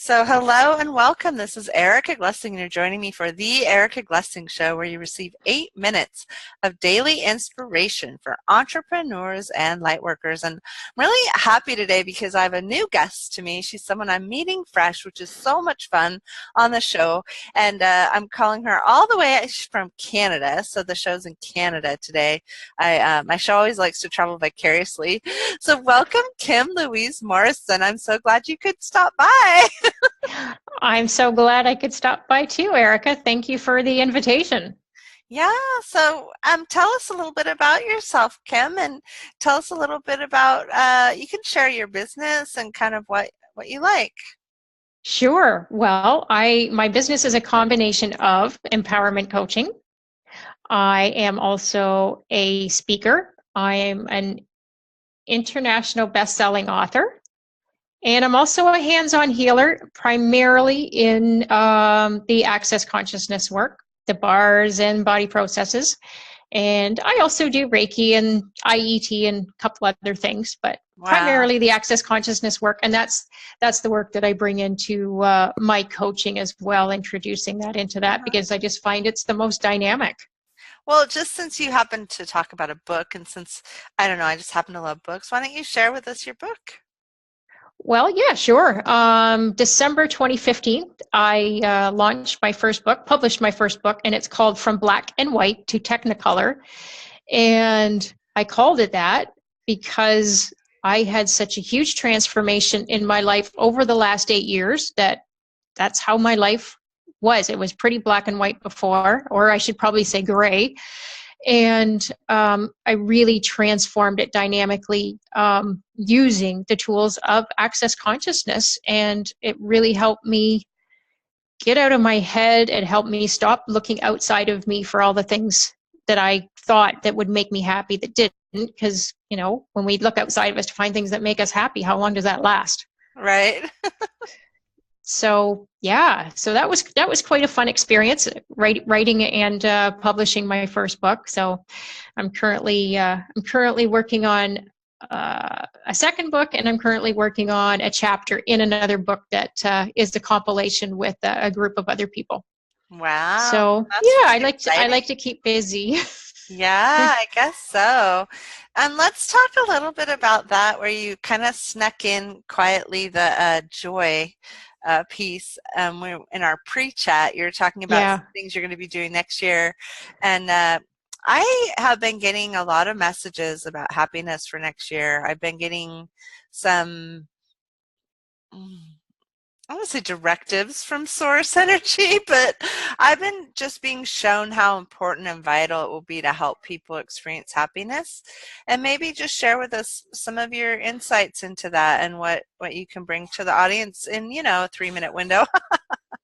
So, hello and welcome. This is Erica Glessing, and you're joining me for the Erica Glessing Show, where you receive 8 minutes of daily inspiration for entrepreneurs and lightworkers. And I'm really happy today because I have a new guest to me. She's someone I'm meeting fresh, which is so much fun on the show. And I'm calling her all the way from Canada. So the show's in Canada today. My show always likes to travel vicariously. So, welcome, Louise Morrison. I'm so glad you could stop by. I'm so glad I could stop by too, Erica. Thank you for the invitation. Yeah, so tell us a little bit about yourself, Kim, and tell us a little bit about, you can share your business and kind of what you like. Sure. Well, my business is a combination of empowerment coaching. I am also a speaker. I am an international best-selling author, and I'm also a hands-on healer, primarily in the access consciousness work, the bars and body processes. And I also do Reiki and IET and a couple other things, but Wow. primarily the access consciousness work. And that's the work that I bring into my coaching as well, introducing that into that, because I just find it's the most dynamic. Well, just since you happen to talk about a book, and since, I don't know, I just happen to love books, why don't you share with us your book? Well, yeah, sure. December 2015, I published my first book, and it's called From Black and White to Technicolor. And I called it that because I had such a huge transformation in my life over the last 8 years that's how my life was. It was pretty black and white before, or I should probably say gray. And I really transformed it dynamically using the tools of access consciousness. And it really helped me get out of my head. It helped me stop looking outside of me for all the things that I thought that would make me happy that didn't. Because, when we look outside of us to find things that make us happy, how long does that last? Right. So yeah, so that was quite a fun experience, writing and publishing my first book. So I'm currently working on a second book, and I'm currently working on a chapter in another book that is the compilation with a group of other people. Wow. So That's yeah, really I exciting. like to keep busy. Yeah, I guess so. And let's talk a little bit about that, where you kind of snuck in quietly the joy piece. In our pre-chat, you're talking about Yeah. some things you're going to be doing next year. And I have been getting a lot of messages about happiness for next year. I've been getting some, mm, I want to say directives from source energy, but I've been just being shown how important and vital it will be to help people experience happiness. And maybe just share with us some of your insights into that and what you can bring to the audience in, a 3-minute window.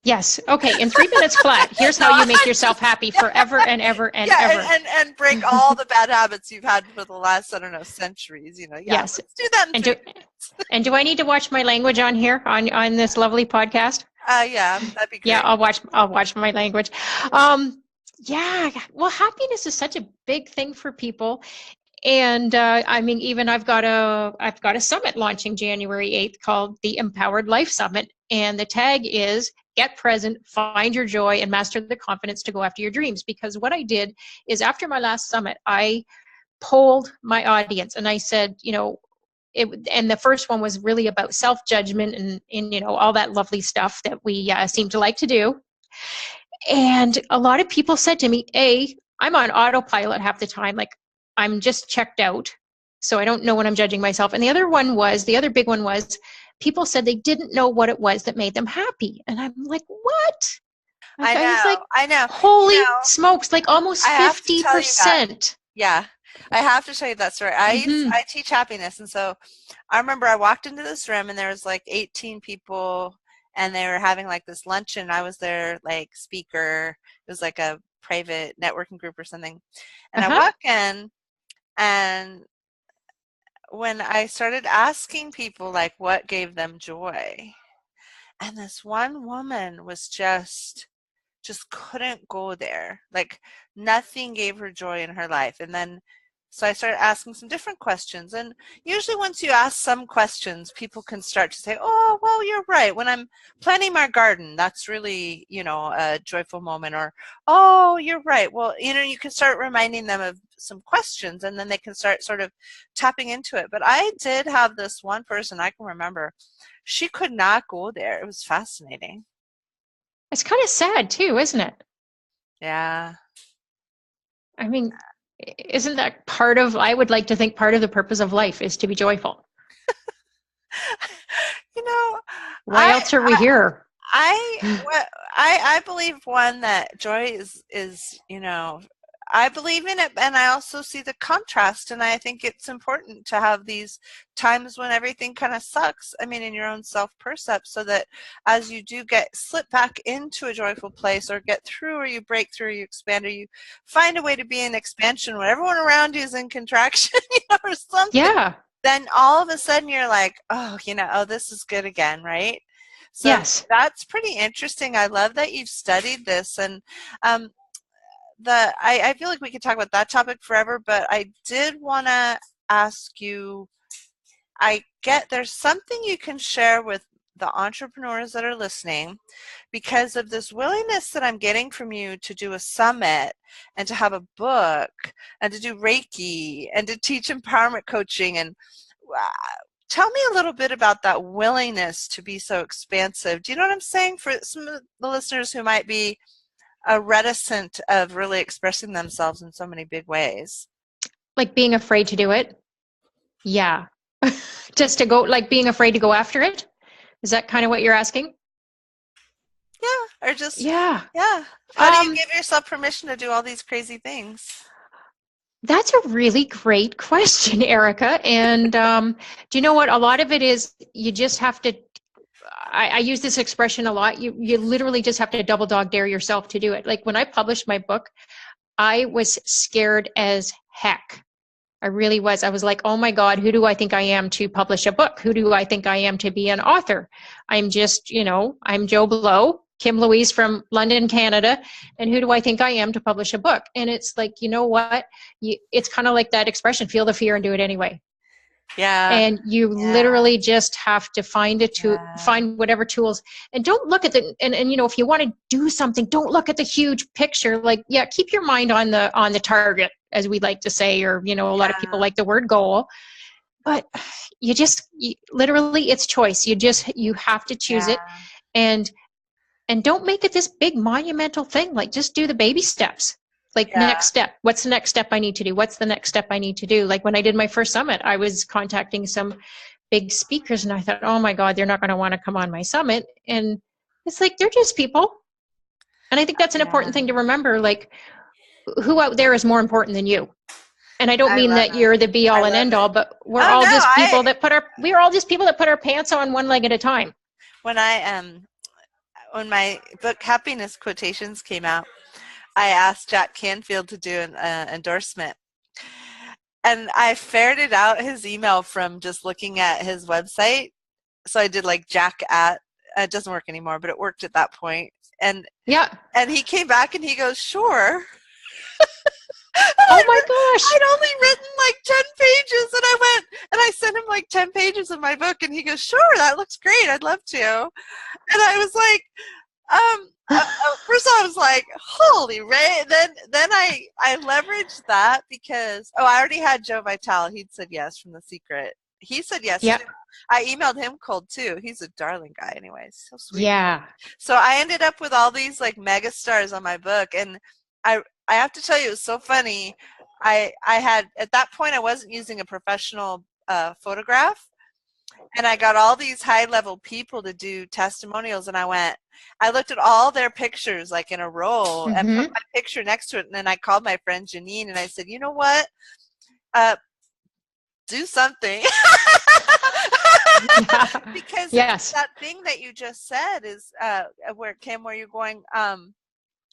Yes. Okay. In 3 minutes flat, here's how No, you make yourself happy forever and ever and yeah, ever. and break all the bad habits you've had for the last, I don't know, centuries. Yeah, Yes. let's do that in And three do minutes. and do I need to watch my language on here on this lovely podcast? Yeah, that'd be Yeah, great. I'll watch my language. Um, yeah. Well, happiness is such a big thing for people, and I mean, even I've got a summit launching January 8th called the Empowered Life Summit, and the tag is get present, find your joy, and master the confidence to go after your dreams. Because what I did is, after my last summit, I polled my audience and I said, and the first one was really about self-judgment and all that lovely stuff that we seem to like to do. And a lot of people said to me, I'm on autopilot half the time, like I'm just checked out, so I don't know when I'm judging myself. And the other big one was, people said they didn't know what it was that made them happy. And I'm like, what? I I was like, know, I know. holy smokes, like almost I have to tell you that. 50%. Yeah, I have to tell you that story. Mm-hmm. I teach happiness, and so I remember I walked into this room and there was like 18 people, and they were having like this luncheon. I was their like speaker. It was like a private networking group or something. And I Uh-huh. walk in, and when I started asking people like what gave them joy, and this one woman was just couldn't go there. Like nothing gave her joy in her life. And then So I started asking some different questions. And usually once you ask some questions, people can start to say, oh, well, you're right. When I'm planting my garden, that's really, a joyful moment. Or, oh, you're right. Well, you can start reminding them of some questions, and then they can start sort of tapping into it. But I did have this one person I can remember. She could not go there. It was fascinating. It's kind of sad too, isn't it? Yeah. I mean, isn't that part of, I would like to think part of the purpose of life is to be joyful. You know, Why I else are we I here? I believe one that joy is I believe in it, and I also see the contrast, and I think it's important to have these times when everything kind of sucks. I mean, in your own self-percept, so that as you do slip back into a joyful place, or get through, or you break through, or you expand, or you find a way to be in expansion when everyone around you is in contraction, or something, Yeah. then all of a sudden you're like, oh, oh, this is good again, right? So Yes. that's pretty interesting. I love that you've studied this, and um, I feel like we could talk about that topic forever, but I did want to ask you, I get there's something you can share with the entrepreneurs that are listening, because of this willingness that I'm getting from you to do a summit and to have a book and to do Reiki and to teach empowerment coaching. And tell me a little bit about that willingness to be so expansive. Do you know what I'm saying? For some of the listeners who might be reticent of really expressing themselves in so many big ways. Like being afraid to do it. Yeah. Just to go, like being afraid to go after it. Is that kind of what you're asking? Yeah, or just, Yeah. yeah. How do you Um, give yourself permission to do all these crazy things? that's a really great question, Erica. And do you know what? A lot of it is you just have to, I use this expression a lot. You literally just have to double dog dare yourself to do it. Like when I published my book, I was scared as heck. I really was. I was like, oh my God, who do I think I am to publish a book? Who do I think I am to be an author? I'm just, I'm Joe Blow, Kim Louise from London, Canada. And who do I think I am to publish a book? And it's like, you know what? It's kind of like that expression, feel the fear and do it anyway. Yeah, And you yeah, literally just have to yeah, find whatever tools, and don't look at and if you want to do something, don't look at the huge picture. Like, yeah, keep your mind on the target, as we like to say, or a lot of people yeah, like the word goal. But literally, it's choice. You have to choose it. yeah, And and don't make it this big monumental thing. Like, just do the baby steps. Like, yeah, next step, what's the next step I need to do? What's the next step I need to do? Like, when I did my first summit, I was contacting some big speakers, and I thought, oh my God, they're not going to want to come on my summit. And it's like, they're just people. And I think that's an important yeah. thing to remember. Like, who out there is more important than you? And I don't I mean love that it. you're the be I all and love end it. all, but Oh no, we're all just people that put our pants on one leg at a time. when I when my book Happiness Quotations came out, I asked Jack Canfield to do an endorsement. And I ferreted out his email from just looking at his website. So I did like Jack at, it doesn't work anymore, but it worked at that point. And Yeah. and he came back and he goes, sure. Oh my gosh. I'd only written like 10 pages, and I went and I sent him like 10 pages of my book, and he goes, sure, that looks great. I'd love to. And I was like, first I was like, holy Ray. Then I leveraged that because, oh, I already had Joe Vitale. He'd said yes from The Secret. He said yes Yeah. too. I emailed him cold too. He's a darling guy anyways. So sweet. Yeah. So I ended up with all these like mega stars on my book, and I have to tell you, it was so funny. I had at that point I wasn't using a professional photograph, and I got all these high level people to do testimonials, and I looked at all their pictures like in a row and put Mm-hmm. my picture next to it, and then I called my friend Janine and I said, you know what? Uh, do something. Yeah. Because it's Yes. that thing that you just said is where Kim, where you're going,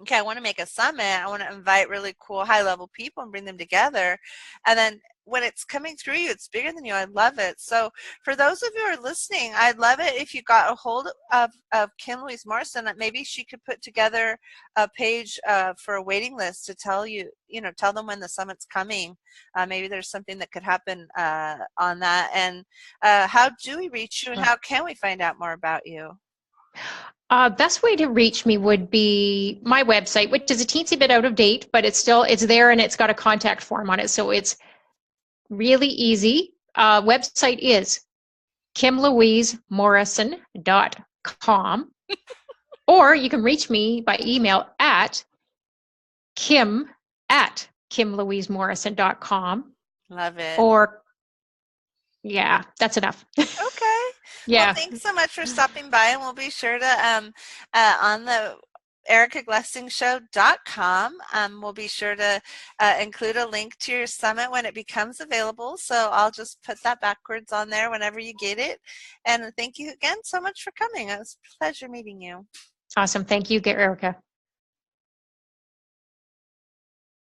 okay, I want to make a summit. I want to invite really cool high level people and bring them together. And then when it's coming through you, it's bigger than you. I love it. So for those of you who are listening, I'd love it if you got a hold of Kim Louise Morrison, that maybe she could put together a page for a waiting list to tell you, tell them when the summit's coming. Maybe there's something that could happen on that. And how do we reach you, and how can we find out more about you? Best way to reach me would be my website, which is a teensy bit out of date, but it's there, and it's got a contact form on it. So it's really easy. Website is kimlouisemorrison.com, or you can reach me by email at kim@kimlouisemorrison.com. Love it. Or, yeah, that's enough. Okay. Yeah. Well, thanks so much for stopping by, and we'll be sure to on the ericaglessingshow.com. We'll be sure to include a link to your summit when it becomes available. So I'll just put that backwards on there whenever you get it. And thank you again so much for coming. It was a pleasure meeting you. Awesome. Thank you, Erica.